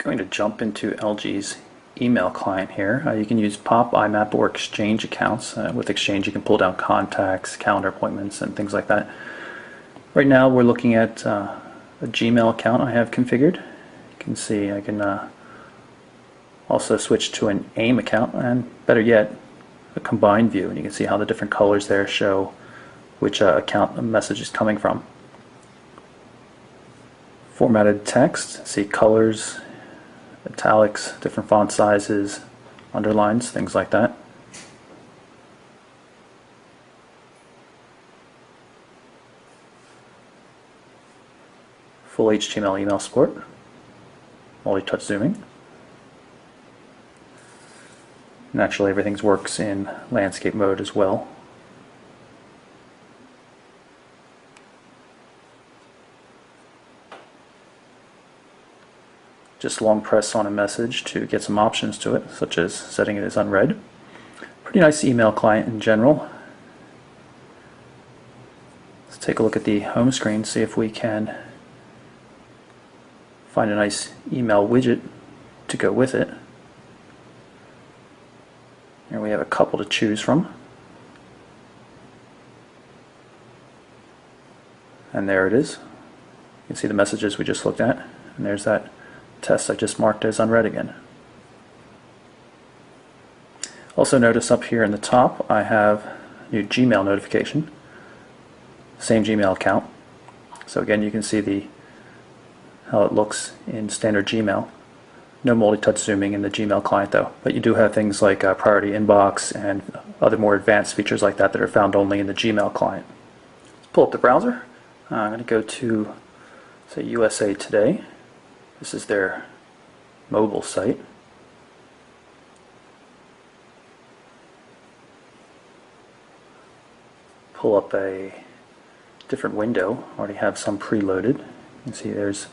Going to jump into LG's email client here. You can use POP, IMAP, or Exchange accounts. With Exchange, you can pull down contacts, calendar appointments, and things like that. Right now, we're looking at a Gmail account I have configured. You can see I can also switch to an AIM account, and better yet, a combined view. And you can see how the different colors there show which account the message is coming from. Formatted text, see colors, italics, different font sizes, underlines, things like that. Full HTML email support, multi-touch zooming. Naturally, everything works in landscape mode as well. Just long press on a message to get some options to it, such as setting it as unread. Pretty nice email client in general. Let's take a look at the home screen, see if we can find a nice email widget to go with it. Here we have a couple to choose from. And there it is. You can see the messages we just looked at. And there's that test I just marked as unread again. Also notice up here in the top I have a new Gmail notification. Same Gmail account. So again, you can see how it looks in standard Gmail. No multi-touch zooming in the Gmail client though, but you do have things like priority inbox and other more advanced features like that that are found only in the Gmail client. Let's pull up the browser. I'm going to go to, say, USA Today. This is their mobile site. Pull up a different window. Already have some preloaded. You can see there's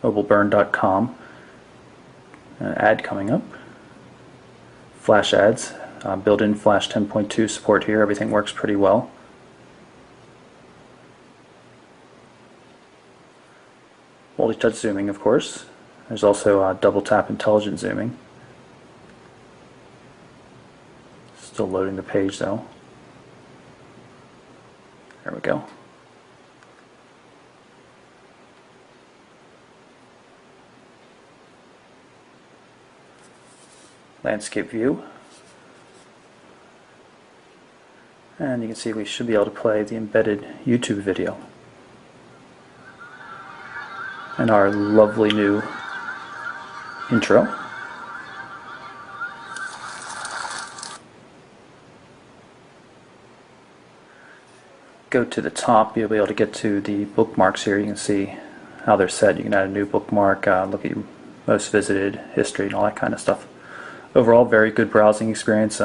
mobileburn.com. An ad coming up. Flash ads. Built-in Flash 10.2 support here. Everything works pretty well. Multi-touch zooming, of course. There's also double tap intelligent zooming. Still loading the page though. There we go. Landscape view. And you can see we should be able to play the embedded YouTube video. And our lovely new intro. Go to the top, you'll be able to get to the bookmarks here. You can see how they're set. You can add a new bookmark, look at your most visited, history, and all that kind of stuff. Overall, very good browsing experience.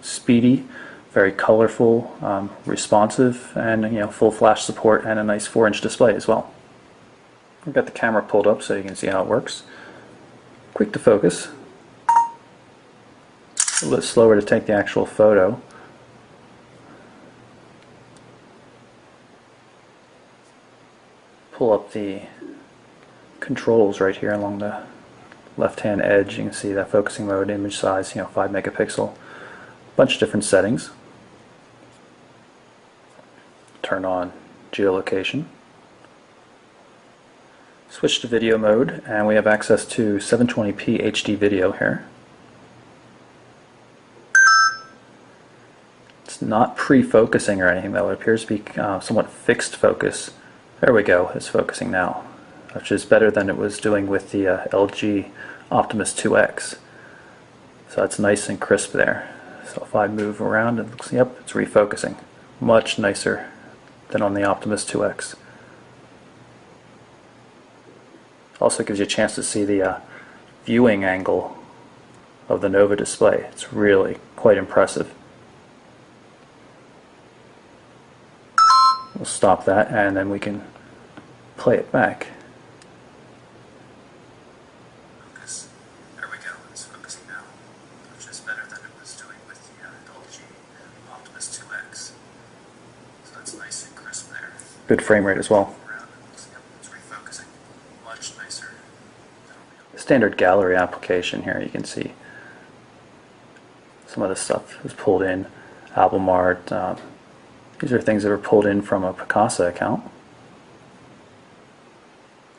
Speedy, very colorful, responsive, and full flash support, and a nice 4-inch display as well. I've got the camera pulled up so you can see how it works. Quick to focus. A little bit slower to take the actual photo. Pull up the controls right here along the left-hand edge. You can see that focusing mode, image size, 5 megapixel. Bunch of different settings. Turn on geolocation. Switch to video mode, and we have access to 720p HD video here. It's not pre-focusing or anything though. It appears to be somewhat fixed focus. There we go, it's focusing now, which is better than it was doing with the LG Optimus 2X. So it's nice and crisp there. So if I move around, it looks, yep, it's refocusing. Much nicer than on the Optimus 2X. Also gives you a chance to see the viewing angle of the Nova display. It's really quite impressive. We'll stop that and then we can play it back. Focus. There we go. It's focusing now, which is better than it was doing with the LG Optimus 2X. So that's nice and crisp there. Good frame rate as well. It's refocusing much nicer than on the standard gallery application here. You can see some of this stuff is pulled in. Album art. These are things that were pulled in from a Picasa account,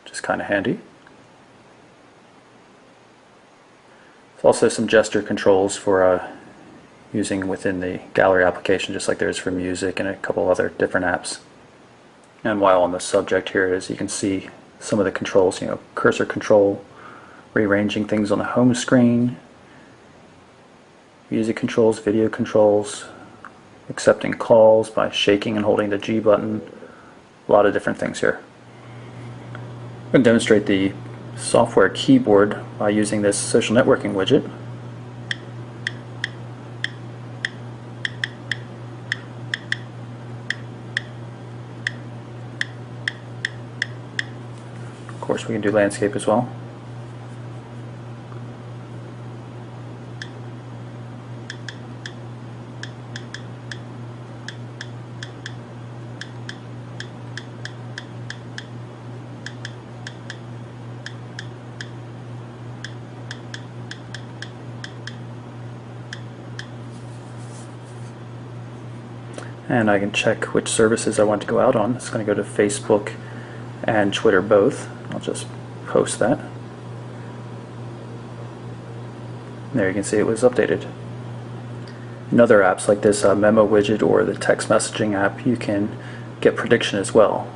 which is kind of handy. There's also some gesture controls for using within the gallery application, just like there is for music and a couple other different apps. And while on the subject here is, you can see some of the controls, cursor control, rearranging things on the home screen, music controls, video controls, accepting calls by shaking and holding the G button, a lot of different things here. I'm going to demonstrate the software keyboard by using this social networking widget. Of course, we can do landscape as well. And I can check which services I want to go out on. It's going to go to Facebook and Twitter both. I'll just post that. There you can see it was updated. In other apps like this memo widget or the text messaging app, you can get prediction as well,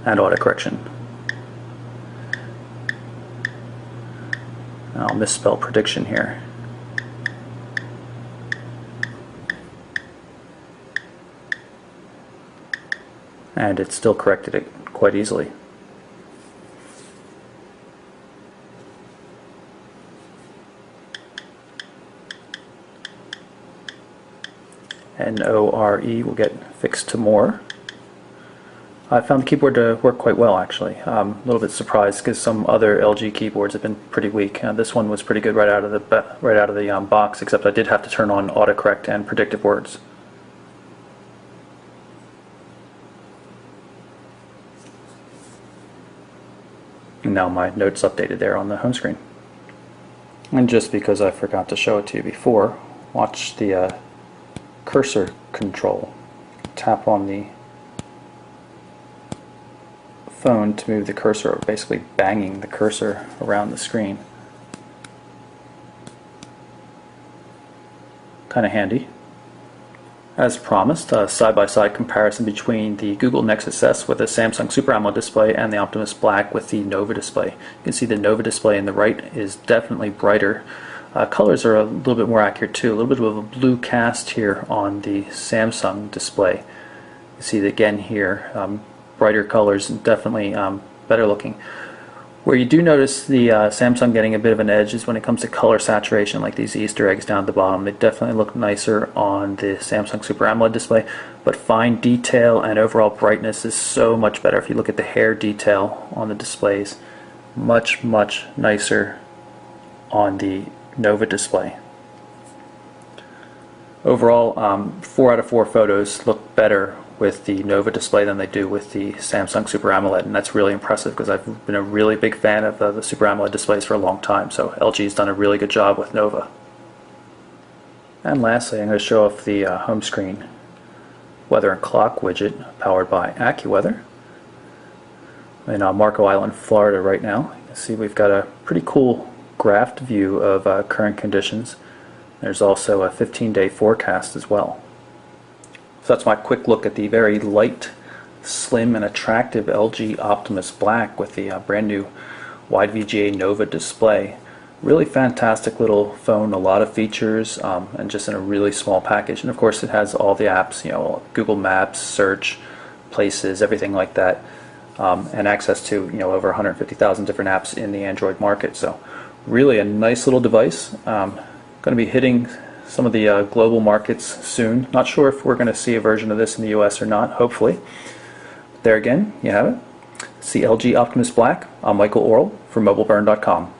and autocorrection. I'll misspell prediction here. And it still corrected it quite easily. NORE will get fixed to more. I found the keyboard to work quite well, actually. I'm a little bit surprised because some other LG keyboards have been pretty weak. This one was pretty good right out of the box, except I did have to turn on autocorrect and predictive words. And now my notes updated there on the home screen. And just because I forgot to show it to you before, watch the cursor control. Tap on the phone to move the cursor, basically banging the cursor around the screen. Kind of handy. As promised, a side-by-side comparison between the Google Nexus S with a Samsung Super AMOLED display and the Optimus Black with the Nova display. You can see the Nova display in the right is definitely brighter. Colors are a little bit more accurate too. A little bit of a blue cast here on the Samsung display. You see that again here, brighter colors and definitely better looking. Where you do notice the Samsung getting a bit of an edge is when it comes to color saturation, like these Easter eggs down at the bottom. They definitely look nicer on the Samsung Super AMOLED display, but fine detail and overall brightness is so much better. If you look at the hair detail on the displays, much nicer on the Nova display. Overall, 4 out of 4 photos look better with the Nova display than they do with the Samsung Super AMOLED, and that's really impressive because I've been a really big fan of the Super AMOLED displays for a long time, so LG's done a really good job with Nova. And lastly, I'm going to show off the home screen weather and clock widget powered by AccuWeather. In Marco Island, Florida right now. You can see we've got a pretty cool graphed view of current conditions. There's also a 15-day forecast as well. So that's my quick look at the very light, slim, and attractive LG Optimus Black with the brand new wide VGA Nova display. Really fantastic little phone, a lot of features, and just in a really small package. And of course it has all the apps, Google Maps, search, places, everything like that, and access to over 150,000 different apps in the Android market. So really a nice little device. Going to be hitting some of the global markets soon. Not sure if we're going to see a version of this in the US or not, hopefully. There again, you have it. It's the LG Optimus Black. I'm Michael Orl for MobileBurn.com.